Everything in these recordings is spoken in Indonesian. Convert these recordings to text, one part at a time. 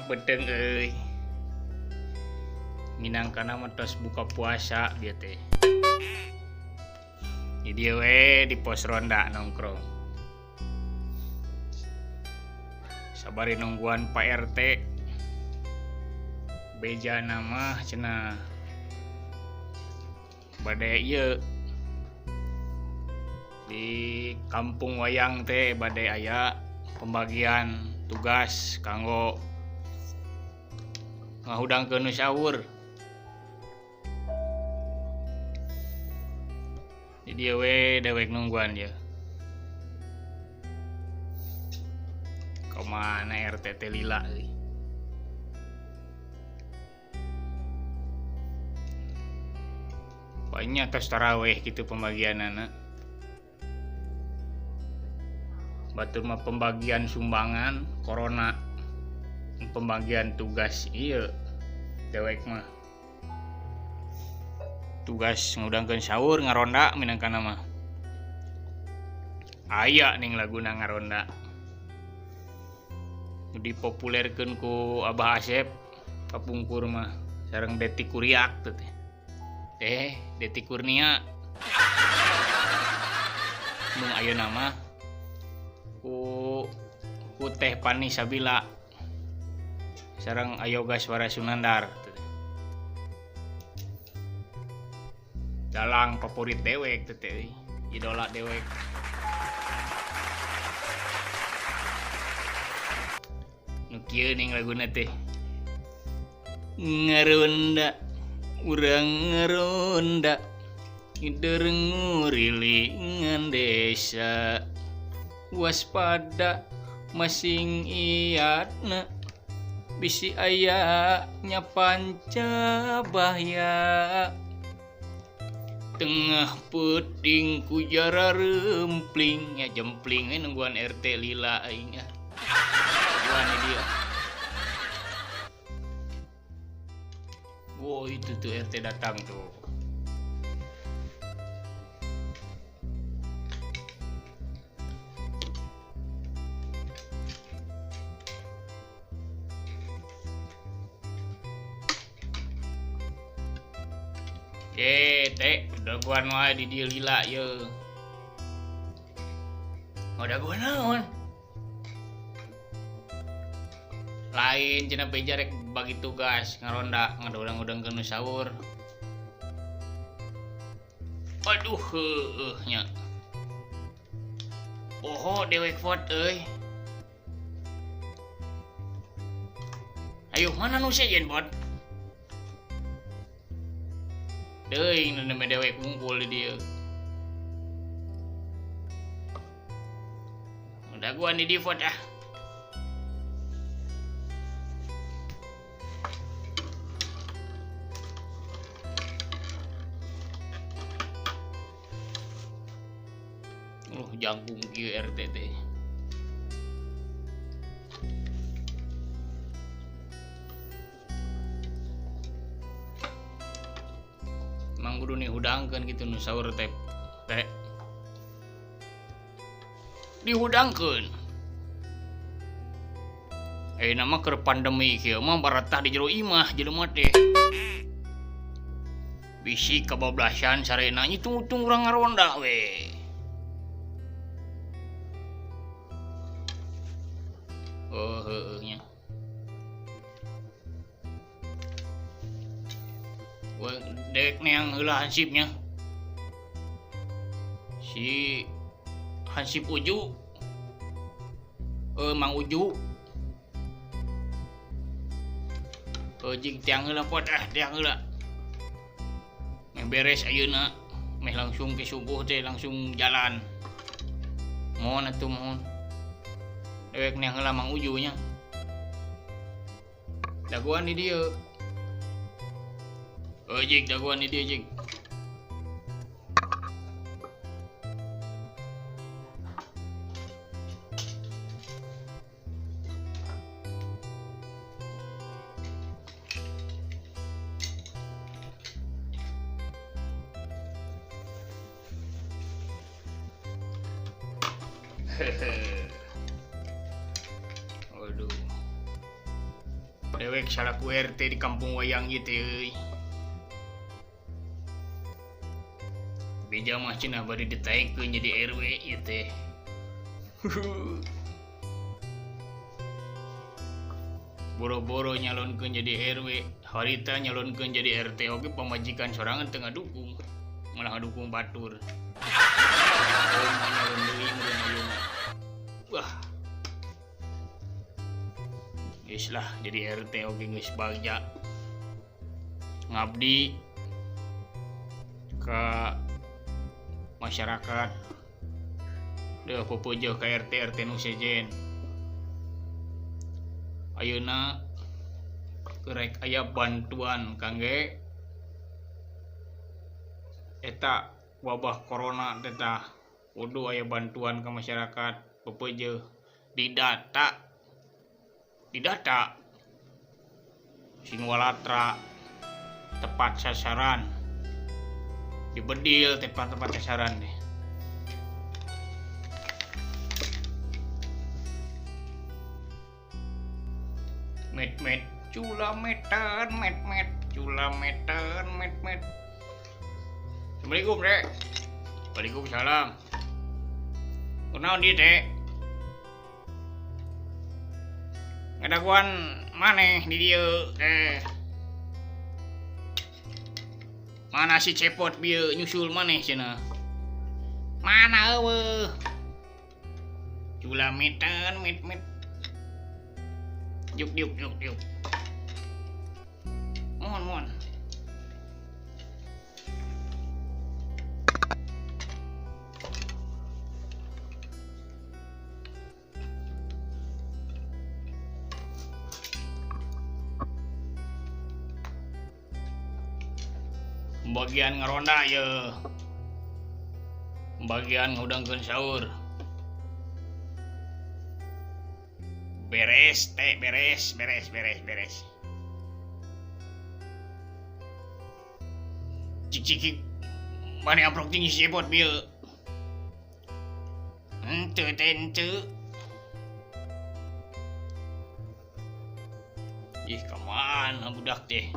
peteng euy. Minangkana mah tos buka puasa dia teh. Jadi we di pos ronda nongkrong. Sabari nungguan Pak RT. Beja nama cenah. Bade ieu di kampung wayang teh bade aya pembagian tugas kanggo ngahudangkeun sahur. Jadi we dewek nungguan ya. Kemana RT teh lila euy. Banyak tos taraweh gitu pembagianana. Batur mah pembagian sumbangan corona. Pembagian tugas iya dewek mah. Tugas ngudangkeun sahur ngaronda minangkana mah. Aya ning laguna ngaronda. Dipopulerkeun ku Abah Asep kapungkur mah sareng Deti Kuriak teh. Deti Kurnia. Mung ayeuna mah ku Teh Pani Sabila sareng Ayoga Swara Sunandar. Dalang favorit dewek teh, idola dewek. Nu kieu ning laguna teh. Ngaronda urang ngaronda ngurilingan desa. Waspada masing iyatna bisi aya nya Pancabahya. Tengah puting ku jara rempling ya jempling nungguan RT lila aing ya. Gimana dia? Wow itu tuh RT datang tuh. Teh, daguan wae di dieu lila ye. Daguan naon? Lain cenah beja rek bagi tugas ngaronda ngadudang-udangkeun sahur. Aduh nya. Poho dewek fot euy. Ayo mana nu sejen bot? Deui nu dewek ngumpul di dieu. Udah gua di default ah. Jangkung kieu RT teh. Mang kudu dihudangkeun kitu nu saur teh. Dihudangkeun. Nama keur pandemi kieu mah baratah di jero imah jelema teh. Bisi kabablasan sarena nyitung-tung urang ngaronda we. Heueuh nya. Dek neang heula hansipnya. Si Hansip Uju. Mang Uju. Jing tiang heula pot tiang heula. Meh beres ayeuna, meh langsung ke subuh teh langsung jalan. Mohon atuh mohon. Dewek neang heula Mang Uju nya. Daguan di dieu. Jing daguan di dieu jing. Waduh. dewek salaku RT di kampung wayang gitu euy. Beja mah cenah bari ditaikeun jadi RW ieu teh. Boro-boro nyalonkeun jadi RW, harita nyalonkeun jadi RT oge pamajikan sorangan teu ngadukung, malah ngadukung batur. Oh, nyalon deui mun ayeuna. Wah. Geus lah jadi RT oge geus bagja. Ngabdi ka masyarakat. Deuh pupujeuh ka RT nu sejen. Ayeuna rek aya bantuan kangge eta wabah corona teh tah kudu aya bantuan ke masyarakat pupujeuh didata sing walatra tepat sasaran dibedil tepat sasaran deh. Met cula metan met cula metan met. Assalamualaikum Dek. Waalaikumsalam. Kunaon di Dek? Ngadaguan maneh di dieu teh. Mana si cepot bieu nyusul maneh cenah. Mana eueuh? Cula metan met. Yuk. Mohon. Bagian ngeronda ya. Bagian ngudangkeun sahur. Beres. Cik mana amprok tinggi sebot bieu. Henteu. Ih, kamana budak teh.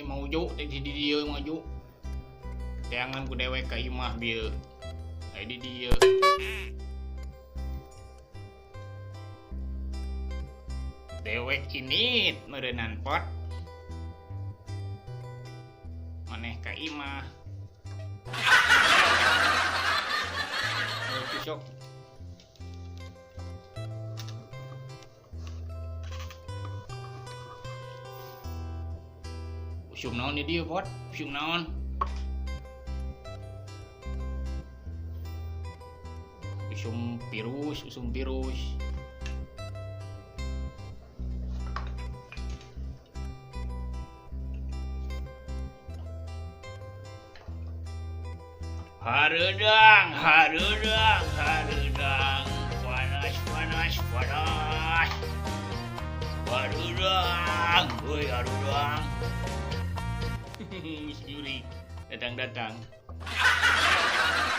Mauju di dieu maju. Teangan ku dewek ka imah bieu. Di dieu. Dewek ini meureunnan pot. Maneh ka imah. Besok. Usum naon di dieu pot? Usum naon? Usum virus. Harudang. Panas. Harudang. Yuri datang.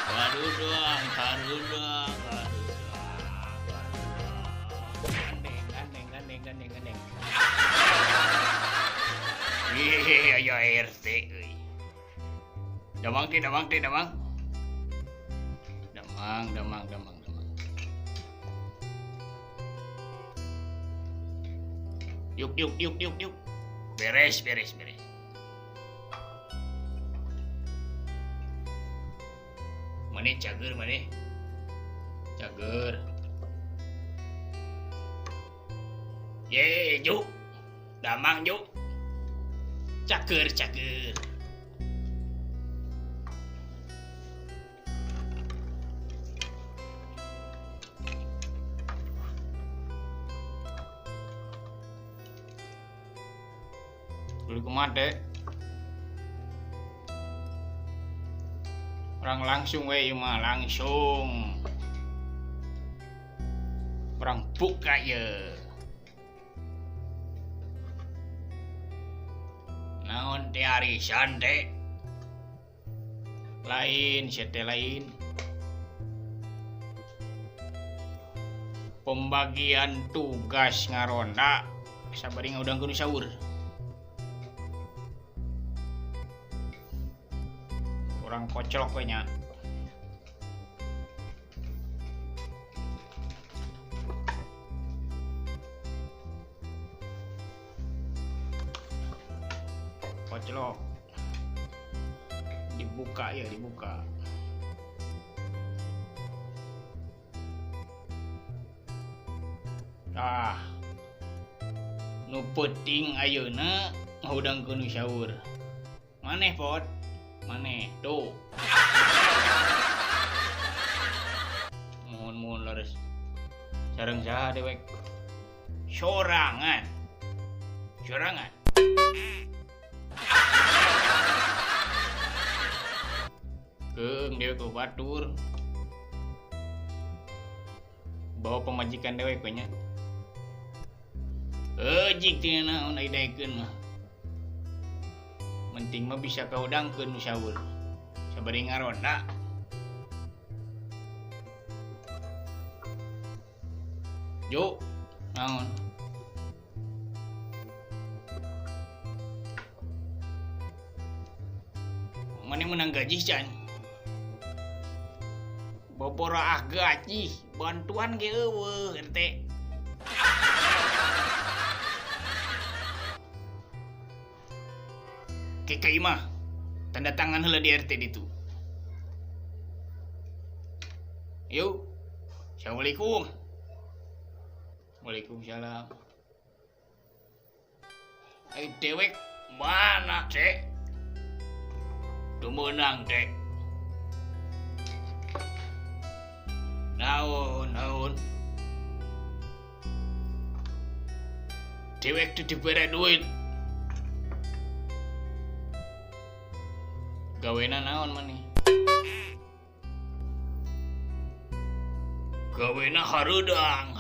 Harudang. Gandeng. Aya RT euy. Damang. Yuk. Beres. Maneh cager. Juk. Damang juk. Cager. Dulu kumade. Orang langsung langsung. Orang buka ya. naon teh arisan teh lain teh lain pembagian tugas ngaronda sabari ngaudang kudu saur kurang kocok we nya kocok dibuka ya dibuka nu penting ayeuna ngaudang kudu saur maneh pot maneh tuh mohon leres sareng saha dewek sorangan keung dewek ku batur bawa pemajikan dewek nya jik tina naon ai daekeun mah penting mah bisa kaudangkeun nu saur sabari ngaronda jo naon mana menang gaji can bobora gaji bantuan ge eueuh ente KKI mah tanda tangan heula di RT ditu. Yuk. Assalamualaikum. Waalaikumsalam. Ai dewek mana teh? Tuh menang teh. Naon. Dewek teh dibere duit. Gawena naon maneh? Gawena harudang.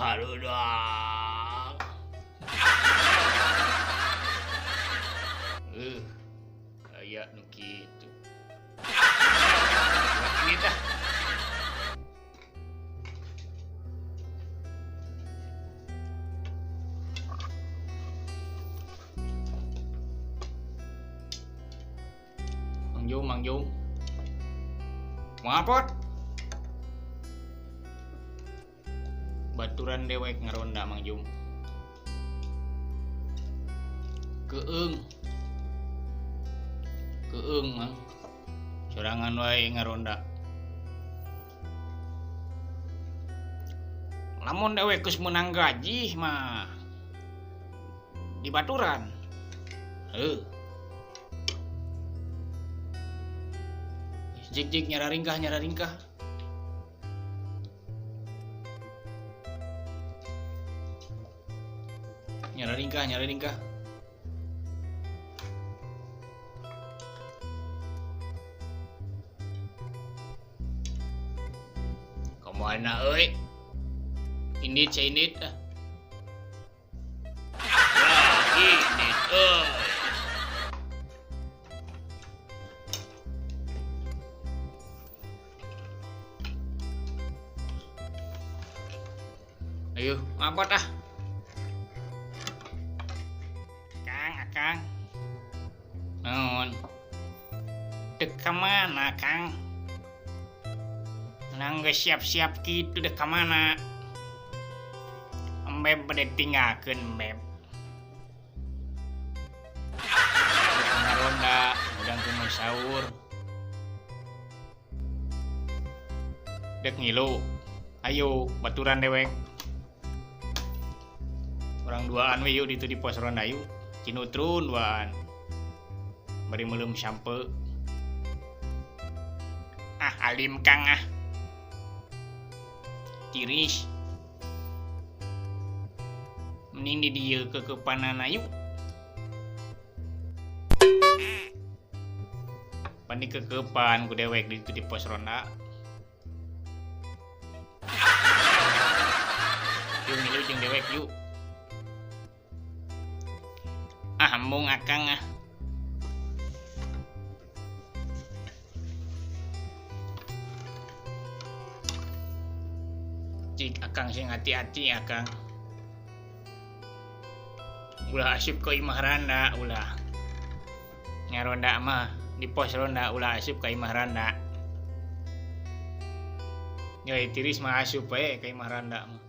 Aya nu kitu. Ini tah. Mang Jum. Ngapot? Baturan dewek ngaronda Mang Jum. Keung mang. Sorangan wae ngaronda. Lamun dewek geus menang gaji mah di baturan. Jik nyara ringkah. Nyara ringkah. Kemana euy? Indit. Indit euy. Ayo, ngapot ah. Kang. Naon? Dek kemana, Kang? Nang geus siap-siap kitu dek kemana? Embeb bade tinggalkeun embeb. Ngaronda, udang kumaha saur. Dek ngilu. Ayo, baturan dewek. Orang duaan we yuk ditu di pos ronda yuk. Cinutrun duaan. Bari meulem sampe. Alim Kang ah. Tiris. Mending di dieu kekepanana yuk. Pandi kekepan ku dewek ditu di pos ronda. Yuk ngilu jeung dewek yuk. Embung Akang ah. Cik akang sing hati-hati akang. Ulah asup ke imah randa ulah. Ngaronda mah di pos ronda ulah asup ke imah randa. Nyai tiris mah asup ke imah randa mah.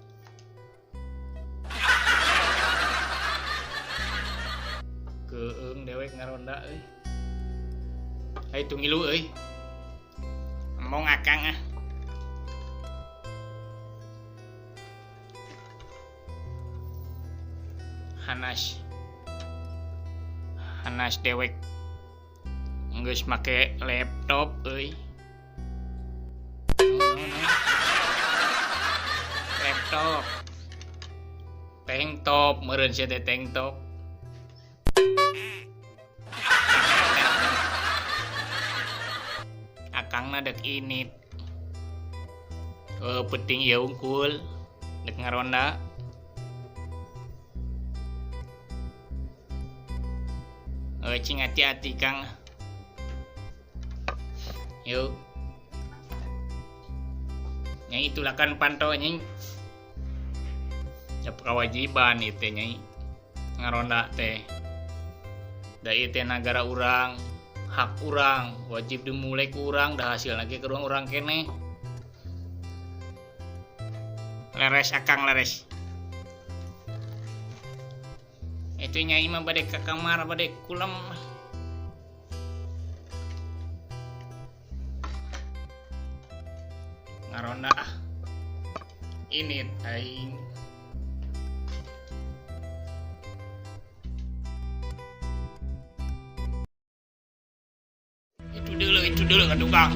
Keung dewek ngaronda euy. Hai tungilu euy. Mong akang ah. Hanas dewek geus make laptop euy. Laptop. Tank top meureun sia teh tank top. Akangna dek init. Penting ieu unggul dek ngaronda. Cing hati-hati Kang. Yuk. Nyai itulah kan pantau nyai. Ya kewajiban itu nyai. Ngaronda teh. Da ieu teh nagara urang, hak urang, wajib dimulai ku urang, dah hasil lagi ke urang kene. Leres akang leres. Itu nyai mah bade ke kamar bade kulem. Ngaronda ini aing. Itu dulu ke tukang.